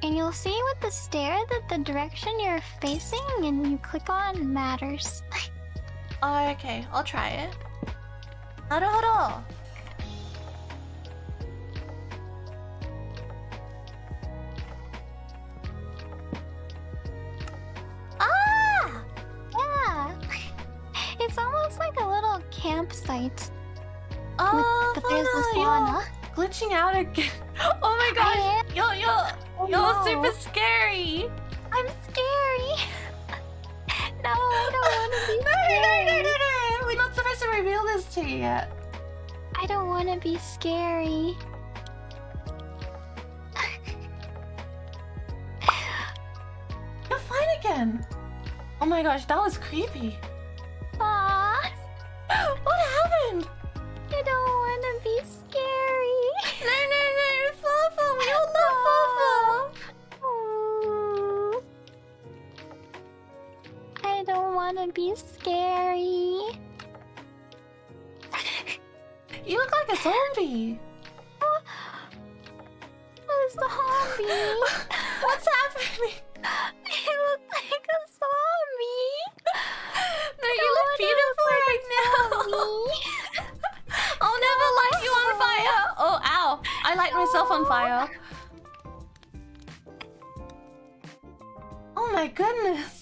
And you'll see with the stair that the direction you're facing and you click on matters. Oh, okay. I'll try it. Holo. Ah! Yeah. It's almost like a little campsite. Oh, But there's the Fauna, sauna. you're glitching out again. Oh my gosh. You're no. super scary. I'm scary. No, I don't want to be scary. No. We're not supposed to reveal this to you yet. I don't want to be scary. You're fine again. Oh my gosh, that was creepy. Aww. What happened? I don't want to be scary. No, Fluffle, we all love Ooh. I don't want to be scary. Fluffle. You look like a zombie. What is the zombie? What's happening? I look like a zombie. No, you look beautiful right now. I'll never light you on fire. Oh, ow. I light myself on fire. Oh my goodness.